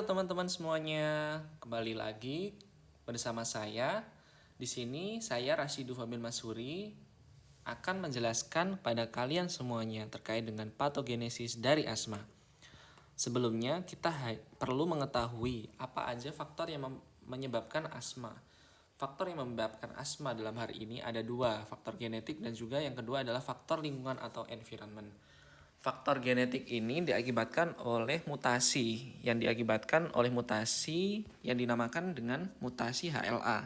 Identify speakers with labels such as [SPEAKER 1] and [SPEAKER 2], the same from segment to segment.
[SPEAKER 1] Teman-teman semuanya, kembali lagi bersama saya. Di sini saya Rasidu Fabil Masuri akan menjelaskan pada kalian semuanya terkait dengan patogenesis dari asma. Sebelumnya kita perlu mengetahui apa aja faktor yang menyebabkan asma. Faktor yang menyebabkan asma dalam hari ini ada dua, faktor genetik dan juga yang kedua adalah faktor lingkungan atau environment. Faktor genetik ini diakibatkan oleh mutasi yang dinamakan dengan mutasi HLA.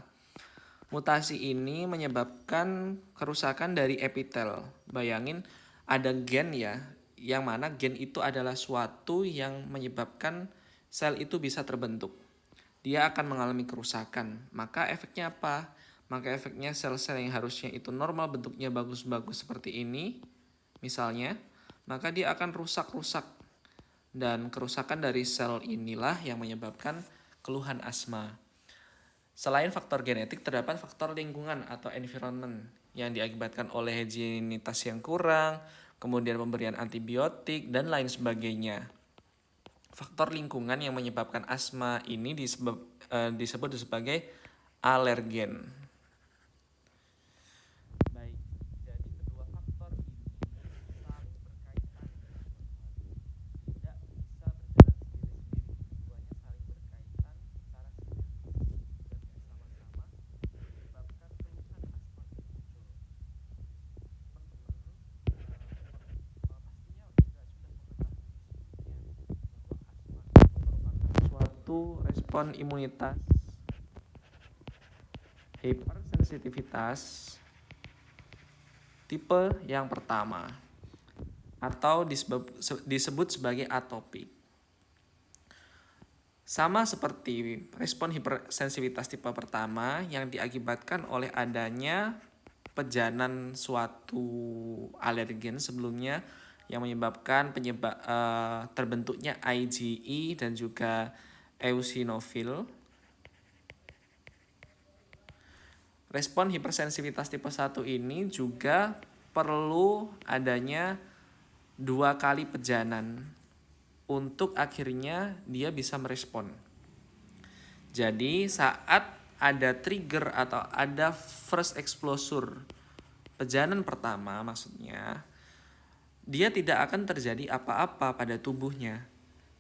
[SPEAKER 1] Mutasi ini menyebabkan kerusakan dari epitel. Bayangin ada gen ya, yang mana gen itu adalah suatu yang menyebabkan sel itu bisa terbentuk. Dia akan mengalami kerusakan. Maka efeknya apa? Maka efeknya sel-sel yang harusnya itu normal bentuknya bagus-bagus seperti ini, misalnya, maka dia akan rusak-rusak. Dan kerusakan dari sel inilah yang menyebabkan keluhan asma. Selain faktor genetik, terdapat faktor lingkungan atau environment yang diakibatkan oleh higienitas yang kurang, kemudian pemberian antibiotik, dan lain sebagainya. Faktor lingkungan yang menyebabkan asma ini disebut sebagai alergen. Baik, jadi kedua faktor ini saling berkaitan. Tidak bisa berjalan sendiri-sendiri. Keduanya saling berkaitan secara sinergis dan bersama-sama menyebabkan keluhan asma itu muncul. Teman-teman pastinya juga sudah mengetahui sebelumnya bahwa asma itu merupakan suatu respon imunitas hipersensitivitas tipe yang pertama atau disebut sebagai atopik. Sama seperti respon hipersensitivitas tipe pertama yang diakibatkan oleh adanya pejanan suatu alergen sebelumnya yang menyebabkan terbentuknya IgE dan juga eosinofil. Respon hipersensitivitas tipe 1 ini juga perlu adanya 2 kali pejanan untuk akhirnya dia bisa merespon. Jadi saat ada trigger atau ada first exposure, pejanan pertama maksudnya, dia tidak akan terjadi apa-apa pada tubuhnya.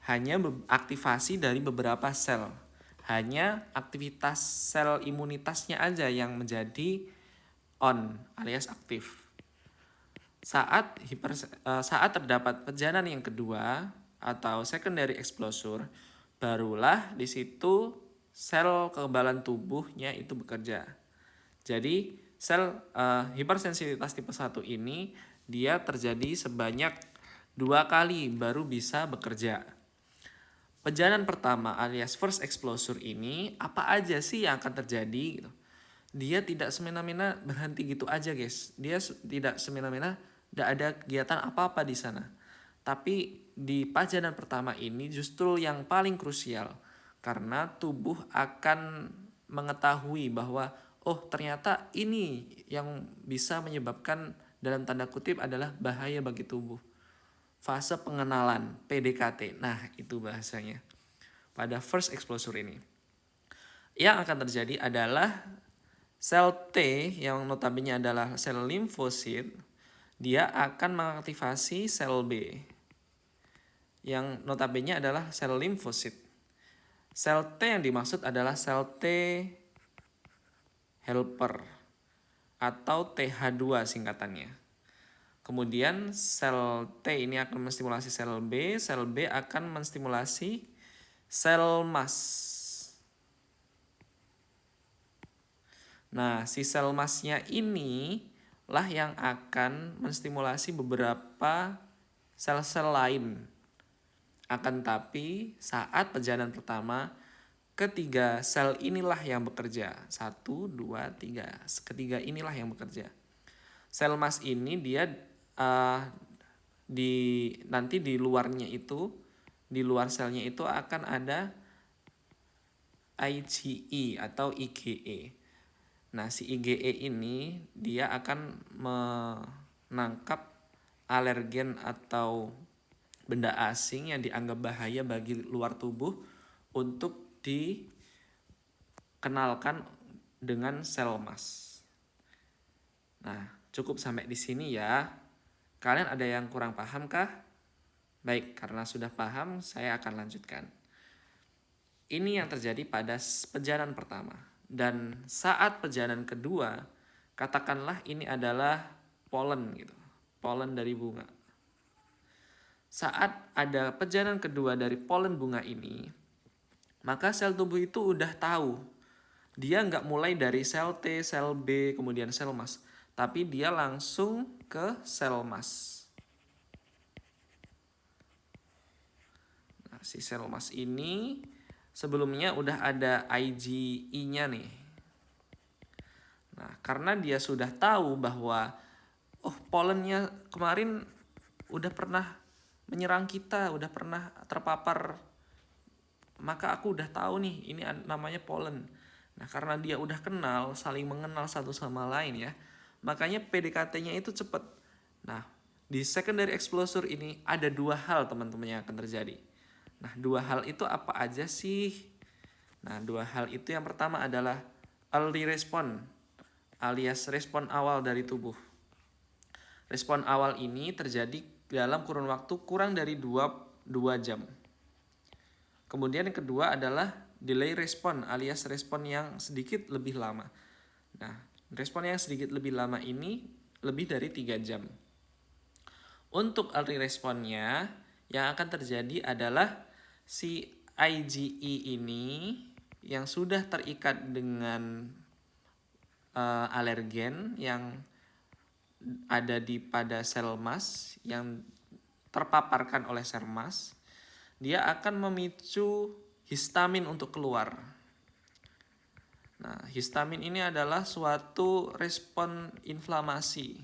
[SPEAKER 1] Hanya aktivasi dari beberapa sel. Hanya aktivitas sel imunitasnya aja yang menjadi on alias aktif. Saat terdapat pejanan yang kedua atau secondary exposure, barulah di situ sel kekebalan tubuhnya itu bekerja. Jadi sel hipersensitivitas tipe 1 ini dia terjadi sebanyak 2 kali baru bisa bekerja. Pejanan pertama alias first exposure ini apa aja sih yang akan terjadi gitu. Dia tidak semena-mena berhenti gitu aja guys. Dia tidak semena-mena tidak ada kegiatan apa-apa di sana. Tapi di pejanan pertama ini justru yang paling krusial karena tubuh akan mengetahui bahwa oh ternyata ini yang bisa menyebabkan dalam tanda kutip adalah bahaya bagi tubuh. Fase pengenalan PDKT. Nah, itu bahasanya. Pada first exposure ini. Yang akan terjadi adalah sel T yang notabene adalah sel limfosit, dia akan mengaktifasi sel B. Yang notabene adalah sel limfosit. Sel T yang dimaksud adalah sel T helper atau TH2 singkatannya. Kemudian sel T ini akan menstimulasi sel B akan menstimulasi sel mast. Nah, si sel mastnya ini lah yang akan menstimulasi beberapa sel-sel lain. Akan tapi saat pejanan pertama, ketiga sel inilah yang bekerja. 1, 2, 3. Ketiga inilah yang bekerja. Sel mast ini dia nanti di luarnya itu, di luar selnya itu akan ada IgE atau IgE. Nah, si IgE ini dia akan menangkap alergen atau benda asing yang dianggap bahaya bagi luar tubuh untuk dikenalkan dengan sel emas. Nah, cukup sampai di sini ya. Kalian ada yang kurang paham kah? Baik, karena sudah paham, saya akan lanjutkan. Ini yang terjadi pada pejanan pertama. Dan saat pejanan kedua, katakanlah ini adalah polen gitu. Polen dari bunga. Saat ada pejanan kedua dari polen bunga ini, maka sel tubuh itu udah tahu. Dia nggak mulai dari sel T, sel B, kemudian sel emas. Tapi dia langsung ke sel emas. Nah, si sel emas ini sebelumnya udah ada IgE-nya nih. Nah, karena dia sudah tahu bahwa polennya kemarin udah pernah menyerang kita, udah pernah terpapar, maka aku udah tahu nih ini namanya polen. Nah, karena dia udah kenal, saling mengenal satu sama lain ya, makanya PDKT-nya itu cepat. Nah, di secondary exposure ini ada dua hal teman-teman yang akan terjadi. Nah, dua hal itu apa aja sih? Nah, dua hal itu yang pertama adalah early response alias respon awal dari tubuh. Respon awal ini terjadi dalam kurun waktu kurang dari 2 jam. Kemudian yang kedua adalah delay respon alias respon yang sedikit lebih lama. Nah, respon yang sedikit lebih lama ini lebih dari 3 jam. Untuk early responnya yang akan terjadi adalah si IgE ini yang sudah terikat dengan alergen yang ada pada sel emas yang terpaparkan oleh sel emas, dia akan memicu histamin untuk keluar. Nah, histamin ini adalah suatu respon inflamasi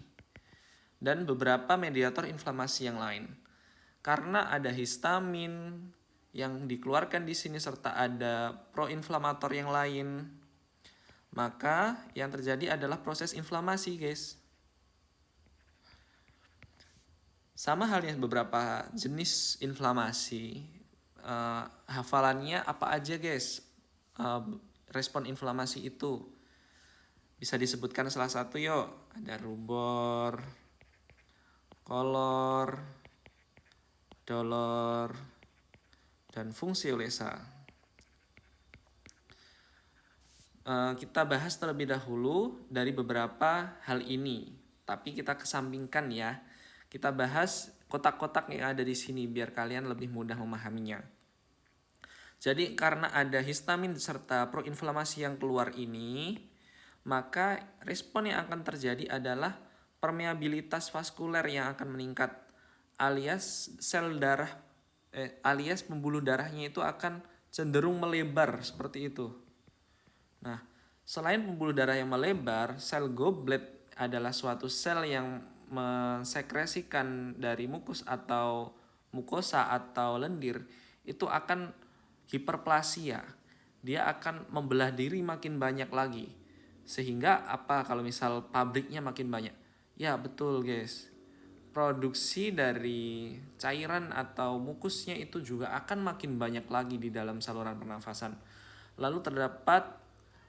[SPEAKER 1] dan beberapa mediator inflamasi yang lain. Karena ada histamin yang dikeluarkan di sini serta ada proinflamator yang lain, maka yang terjadi adalah proses inflamasi, guys. Sama halnya beberapa jenis inflamasi. Hafalannya apa aja, guys? Respon inflamasi itu bisa disebutkan salah satu yuk. Ada rubor, kolor, dolor, dan fungsiolesa. Kita bahas terlebih dahulu dari beberapa hal ini, tapi kita kesampingkan ya. Kita bahas kotak-kotak yang ada di sini biar kalian lebih mudah memahaminya. Jadi karena ada histamin serta proinflamasi yang keluar ini, maka respon yang akan terjadi adalah permeabilitas vaskuler yang akan meningkat, alias sel darah alias pembuluh darahnya itu akan cenderung melebar seperti itu. Nah, selain pembuluh darah yang melebar, sel goblet adalah suatu sel yang mensekresikan dari mukus atau mukosa atau lendir itu akan hiperplasia. Dia akan membelah diri makin banyak lagi. Sehingga apa kalau misal pabriknya makin banyak? Ya betul guys. Produksi dari cairan atau mukusnya itu juga akan makin banyak lagi di dalam saluran pernafasan. Lalu terdapat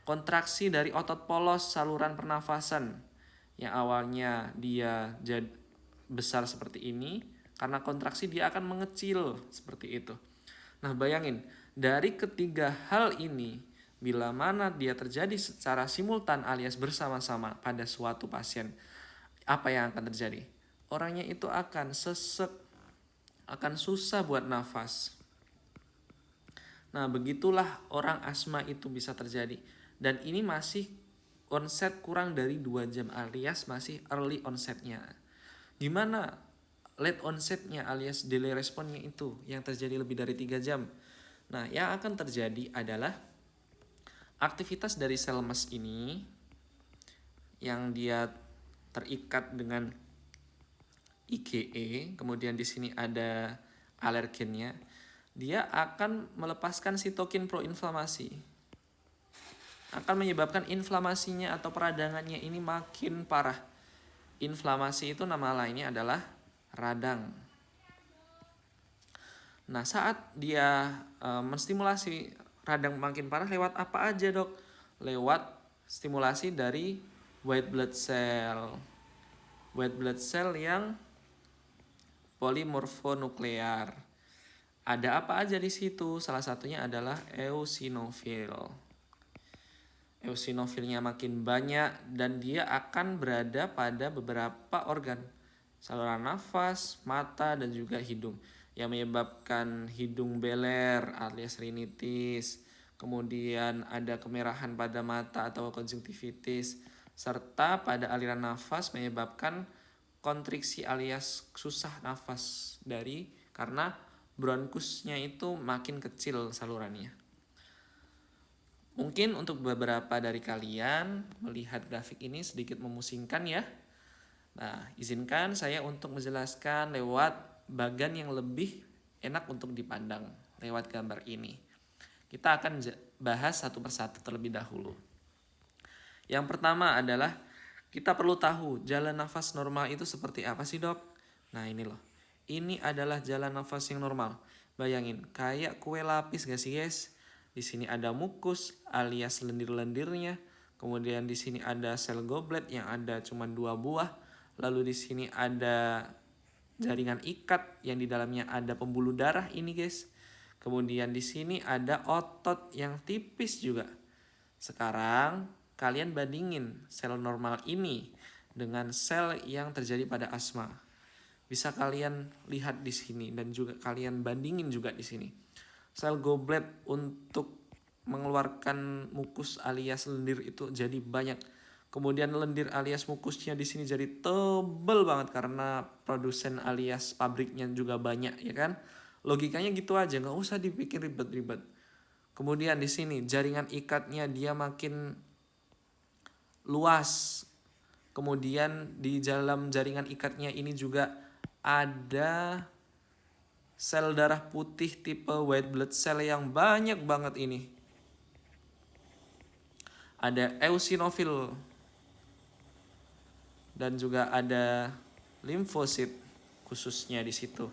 [SPEAKER 1] kontraksi dari otot polos saluran pernafasan yang awalnya dia besar seperti ini, karena kontraksi dia akan mengecil seperti itu. Nah, bayangin, dari ketiga hal ini, bila mana dia terjadi secara simultan alias bersama-sama pada suatu pasien, apa yang akan terjadi? Orangnya itu akan sesek, akan susah buat nafas. Nah, begitulah orang asma itu bisa terjadi. Dan ini masih onset kurang dari 2 jam alias masih early onsetnya. Gimana late onsetnya alias delay responnya itu yang terjadi lebih dari 3 jam? Nah, yang akan terjadi adalah aktivitas dari sel emas ini yang dia terikat dengan IgE, kemudian di sini ada alergennya, dia akan melepaskan sitokin proinflamasi. Akan menyebabkan inflamasinya atau peradangannya ini makin parah. Inflamasi itu nama lainnya adalah radang. Nah, saat dia menstimulasi radang makin parah lewat apa aja, Dok? Lewat stimulasi dari white blood cell. White blood cell yang polimorfonuklear. Ada apa aja di situ? Salah satunya adalah eosinofil. Eosinofilnya makin banyak dan dia akan berada pada beberapa organ, saluran nafas, mata, dan juga hidung, yang menyebabkan hidung beler alias rinitis, kemudian ada kemerahan pada mata atau konjungtivitis, serta pada aliran nafas menyebabkan kontriksi alias susah nafas karena bronkusnya itu makin kecil salurannya. Mungkin untuk beberapa dari kalian melihat grafik ini sedikit memusingkan ya. Nah, izinkan saya untuk menjelaskan lewat bagan yang lebih enak untuk dipandang lewat gambar ini. Kita akan bahas satu persatu terlebih dahulu. Yang pertama adalah kita perlu tahu jalan nafas normal itu seperti apa sih, Dok? Nah, ini loh. Ini adalah jalan nafas yang normal. Bayangin, kayak kue lapis gak sih, guys? Di sini ada mukus alias lendir-lendirnya. Kemudian di sini ada sel goblet yang ada cuma 2 buah. Lalu di sini ada jaringan ikat yang di dalamnya ada pembuluh darah ini, guys. Kemudian di sini ada otot yang tipis juga. Sekarang kalian bandingin sel normal ini dengan sel yang terjadi pada asma. Bisa kalian lihat di sini dan juga kalian bandingin juga di sini. Sel goblet untuk mengeluarkan mukus alias lendir itu jadi banyak. Kemudian lendir alias mukusnya di sini jadi tebel banget karena produsen alias pabriknya juga banyak, ya kan? Logikanya gitu aja, nggak usah dipikir ribet-ribet. Kemudian di sini jaringan ikatnya dia makin luas. Kemudian di dalam jaringan ikatnya ini juga ada sel darah putih tipe white blood cell yang banyak banget ini. Ada eosinofil dan juga ada limfosit khususnya di situ.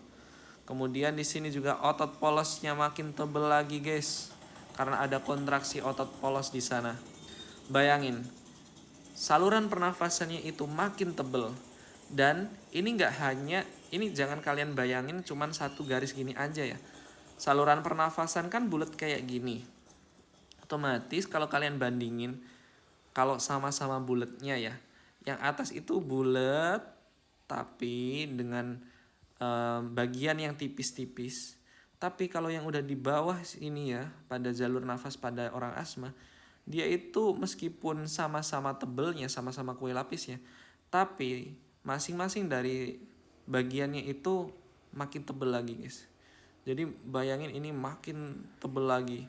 [SPEAKER 1] Kemudian di sini juga otot polosnya makin tebel lagi, guys, karena ada kontraksi otot polos di sana. Bayangin, saluran pernafasannya itu makin tebel. Dan ini jangan kalian bayangin cuman satu garis gini aja ya. Saluran pernafasan kan bulat kayak gini. Otomatis kalau kalian bandingin, kalau sama-sama bulatnya ya, yang atas itu bulat tapi dengan bagian yang tipis-tipis. Tapi kalau yang udah di bawah ini ya, pada jalur nafas pada orang asma, dia itu meskipun sama-sama tebelnya, sama-sama kue lapisnya, tapi masing-masing dari bagiannya itu makin tebel lagi, guys. Jadi bayangin ini makin tebel lagi,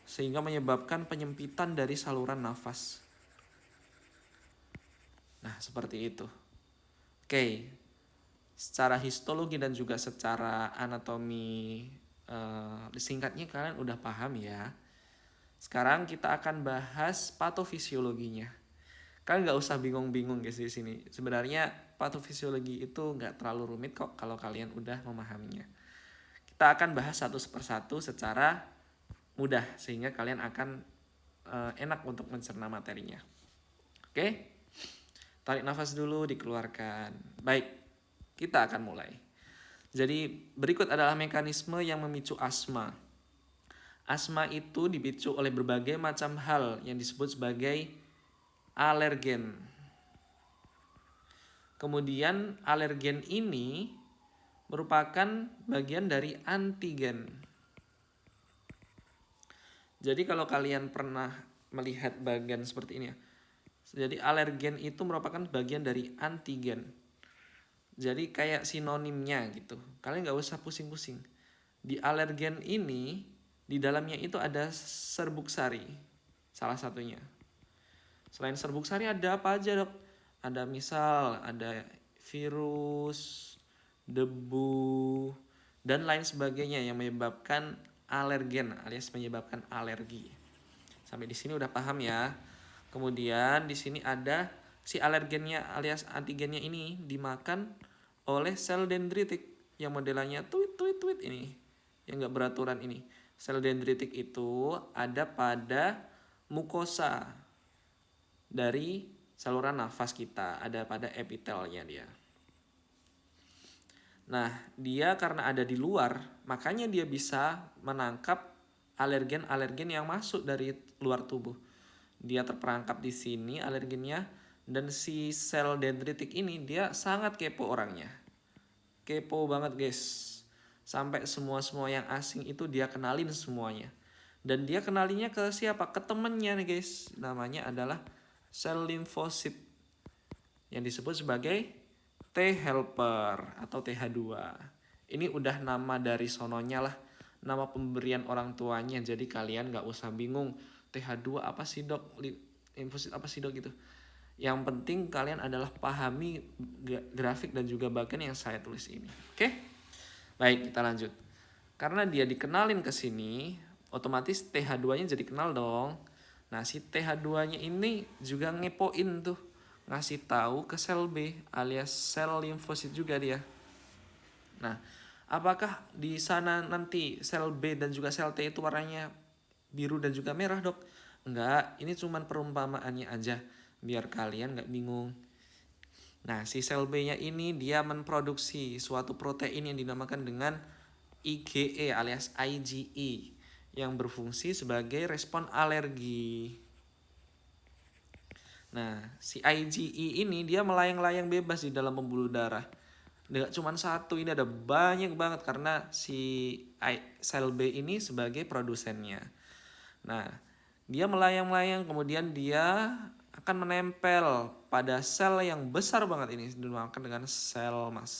[SPEAKER 1] sehingga menyebabkan penyempitan dari saluran nafas. Nah, seperti itu. Oke, secara histologi dan juga secara anatomi singkatnya kalian udah paham ya. Sekarang kita akan bahas patofisiologinya. Kalian nggak usah bingung-bingung guys di sini. Sebenarnya patofisiologi itu nggak terlalu rumit kok kalau kalian udah memahaminya. Kita akan bahas satu persatu secara mudah sehingga kalian akan enak untuk mencerna materinya. Oke? Tarik nafas dulu, dikeluarkan. Baik, kita akan mulai. Jadi berikut adalah mekanisme yang memicu asma. Asma itu dipicu oleh berbagai macam hal yang disebut sebagai alergen. Kemudian alergen ini merupakan bagian dari antigen. Jadi kalau kalian pernah melihat bagian seperti ini ya. Jadi alergen itu merupakan bagian dari antigen. Jadi kayak sinonimnya gitu. Kalian nggak usah pusing-pusing. Di alergen ini, di dalamnya itu ada serbuk sari. Salah satunya. Selain serbuk sari ada apa aja, Dok? Ada ada virus, debu, dan lain sebagainya yang menyebabkan alergen alias menyebabkan alergi. Sampai di sini udah paham ya. Kemudian di sini ada si alergennya alias antigennya ini dimakan oleh sel dendritik yang modelannya tweet ini. yang nggak beraturan ini. Sel dendritik itu ada pada mukosa dari saluran nafas kita, ada pada epitelnya dia. Nah, dia karena ada di luar, makanya dia bisa menangkap alergen-alergen yang masuk dari luar tubuh. Dia terperangkap di sini alergennya, dan si sel dendritik ini dia sangat kepo orangnya. Kepo banget guys. Sampai semua yang asing itu dia kenalin semuanya. Dan dia kenalinya ke siapa? Ke temennya nih guys. Namanya adalah sel limfosit yang disebut sebagai T helper atau TH2. Ini udah nama dari sononya lah, nama pemberian orang tuanya. Jadi kalian gak usah bingung, TH2 apa sih dok, limfosit apa sih dok gitu. Yang penting kalian adalah pahami grafik dan juga bagian yang saya tulis ini. Oke? Baik, kita lanjut. Karena dia dikenalin ke sini, otomatis TH2-nya jadi kenal dong. Nah, si TH2-nya ini juga ngepoin tuh, ngasih tahu ke sel B alias sel limfosit juga dia. Nah, apakah di sana nanti sel B dan juga sel T itu warnanya biru dan juga merah dok? Enggak, ini cuma perumpamaannya aja biar kalian nggak bingung. Nah, si sel B-nya ini dia memproduksi suatu protein yang dinamakan dengan IgE alias IgE yang berfungsi sebagai respon alergi. Nah, si IgE ini dia melayang-layang bebas di dalam pembuluh darah. Nggak cuma satu, ini ada banyak banget karena si sel B ini sebagai produsennya. Nah, dia melayang-layang kemudian dia akan menempel pada sel yang besar banget ini dinamakan dengan sel mas.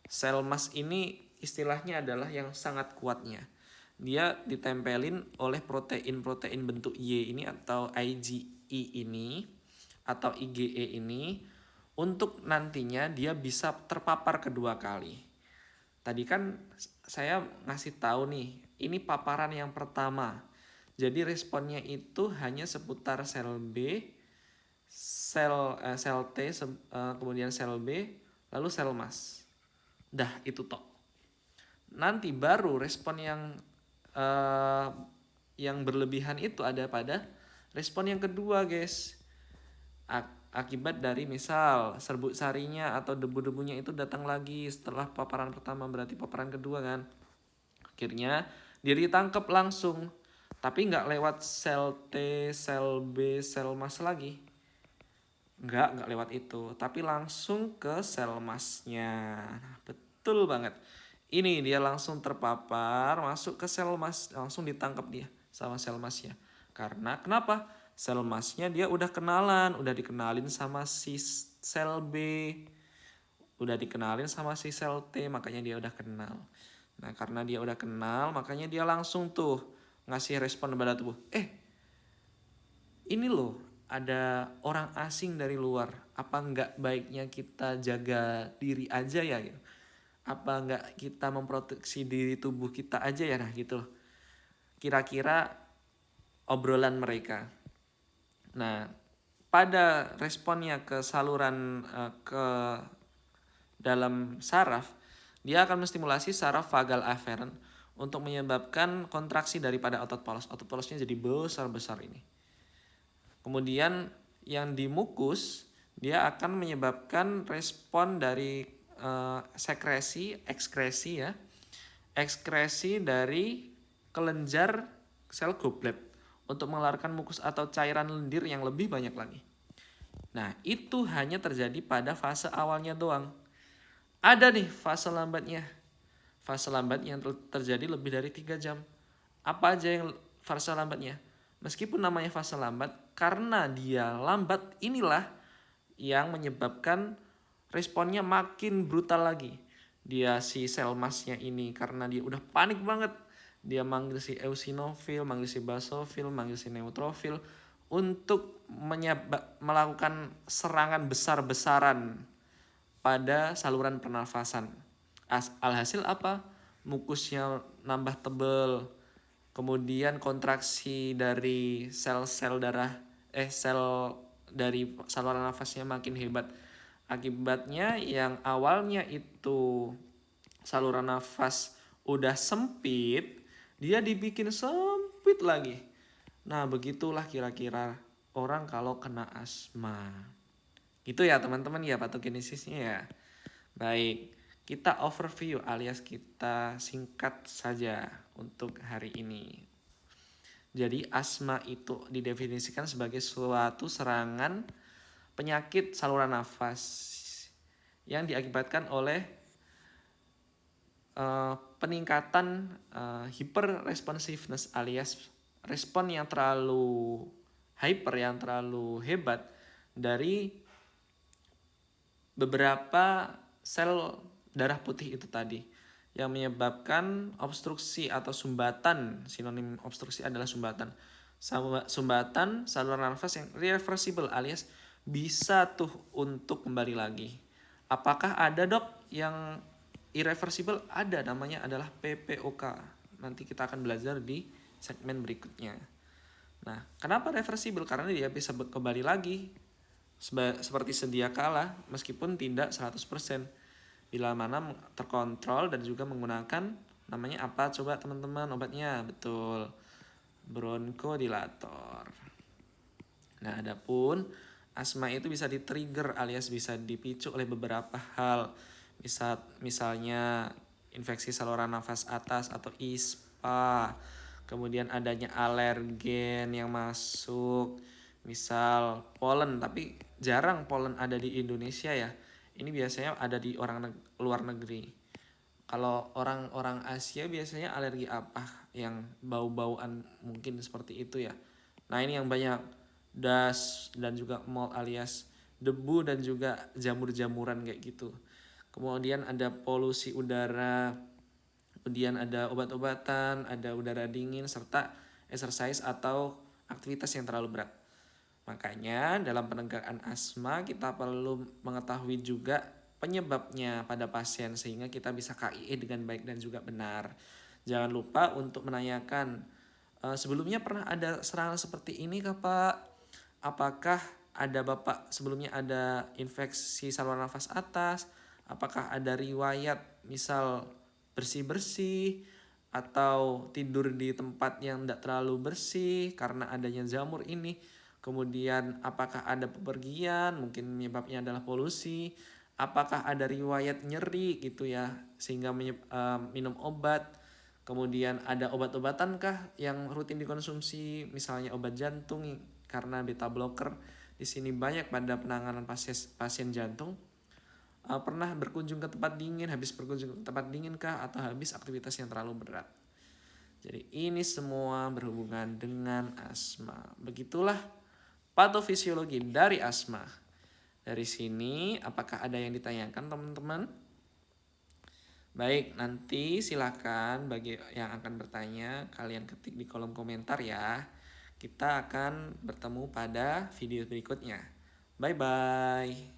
[SPEAKER 1] Sel mas ini istilahnya adalah yang sangat kuatnya. Dia ditempelin oleh protein-protein bentuk Y ini atau IgE ini atau IgE ini untuk nantinya dia bisa terpapar kedua kali. Tadi kan saya ngasih tahu nih, ini paparan yang pertama. Jadi responnya itu hanya seputar sel B, sel T, kemudian sel B, lalu sel mas. Dah itu tok. Nanti baru respon yang berlebihan itu ada pada respon yang kedua guys. Akibat dari misal serbuk sarinya atau debu-debunya itu datang lagi setelah paparan pertama, berarti paparan kedua kan. Akhirnya dia ditangkap langsung, tapi nggak lewat sel T, sel B, sel mas lagi. Nggak lewat itu, tapi langsung ke sel masnya. Betul banget. Ini dia langsung terpapar, masuk ke sel mas, langsung ditangkap dia sama sel masnya. Karena kenapa? Sel masnya dia udah kenalan, udah dikenalin sama si sel B, udah dikenalin sama si sel T, makanya dia udah kenal. Nah, karena dia udah kenal, makanya dia langsung tuh ngasih respon pada tubuh. Ini loh, ada orang asing dari luar. Apa nggak baiknya kita jaga diri aja ya? Gitu. Apa nggak kita memproteksi diri tubuh kita aja ya? Nah gitu loh. Kira-kira obrolan mereka. Nah, pada responnya ke saluran ke dalam saraf, dia akan menstimulasi saraf vagal afferent untuk menyebabkan kontraksi daripada otot polos. Otot polosnya jadi besar-besar ini. Kemudian yang di mukus, dia akan menyebabkan respon dari ekskresi ya. Ekskresi dari kelenjar sel goblet untuk mengeluarkan mukus atau cairan lendir yang lebih banyak lagi. Nah, itu hanya terjadi pada fase awalnya doang. Ada nih fase lambatnya. Fase lambat yang terjadi lebih dari 3 jam. Apa aja yang fase lambatnya? Meskipun namanya fase lambat, karena dia lambat, inilah yang menyebabkan responnya makin brutal lagi. Dia si sel masnya ini karena dia udah panik banget, dia manggil si eosinofil, manggil si basofil, manggil si neutrofil untuk melakukan serangan besar-besaran pada saluran pernafasan. Alhasil apa? Mukusnya nambah tebel, kemudian kontraksi dari sel-sel darah, sel dari saluran nafasnya makin hebat. Akibatnya yang awalnya itu saluran nafas udah sempit, dia dibikin sempit lagi. Nah, begitulah kira-kira orang kalau kena asma. Itu ya teman-teman ya patogenesisnya ya. Baik, kita overview alias kita singkat saja untuk hari ini. Jadi asma itu didefinisikan sebagai suatu serangan penyakit saluran nafas yang diakibatkan oleh peningkatan hyperresponsiveness alias respon yang terlalu hyper, yang terlalu hebat dari beberapa sel darah putih itu tadi yang menyebabkan obstruksi atau sumbatan. Sinonim obstruksi adalah sumbatan. Sumbatan saluran nafas yang reversible alias bisa tuh untuk kembali lagi. Apakah ada dok yang irreversible? Ada, namanya adalah PPOK. Nanti kita akan belajar di segmen berikutnya. Nah, kenapa reversible? Karena dia bisa kembali lagi seperti sedia kala meskipun tidak 100%. Bila mana terkontrol dan juga menggunakan namanya apa coba teman-teman obatnya? Betul, bronkodilator. Nah, adapun asma itu bisa di-trigger alias bisa dipicu oleh beberapa hal. Misalnya infeksi saluran nafas atas atau ISPA. Kemudian adanya alergen yang masuk. Misal polen, tapi jarang polen ada di Indonesia ya. Ini biasanya ada di luar negeri. Kalau orang-orang Asia biasanya alergi apa yang bau-bauan mungkin seperti itu ya. Nah, ini yang banyak dust dan juga mold alias debu dan juga jamur-jamuran kayak gitu. Kemudian ada polusi udara, kemudian ada obat-obatan, ada udara dingin serta exercise atau aktivitas yang terlalu berat. Makanya dalam penegakan asma kita perlu mengetahui juga penyebabnya pada pasien sehingga kita bisa KIE dengan baik dan juga benar. Jangan lupa untuk menanyakan, sebelumnya pernah ada serangan seperti ini kah Pak? Apakah ada Bapak sebelumnya ada infeksi saluran nafas atas? Apakah ada riwayat misal bersih-bersih atau tidur di tempat yang tidak terlalu bersih karena adanya jamur ini? Kemudian apakah ada bepergian, mungkin penyebabnya adalah polusi. Apakah ada riwayat nyeri gitu ya, sehingga minum obat. Kemudian ada obat-obatankah yang rutin dikonsumsi, misalnya obat jantung karena beta blocker. Di sini banyak pada penanganan pasien jantung. Pernah berkunjung ke tempat dingin, habis berkunjung ke tempat dingin kah, atau habis aktivitas yang terlalu berat. Jadi ini semua berhubungan dengan asma. Begitulah patofisiologi dari asma. Dari sini apakah ada yang ditanyakan teman-teman? Baik, nanti silakan bagi yang akan bertanya kalian ketik di kolom komentar ya. Kita akan bertemu pada video berikutnya. Bye bye.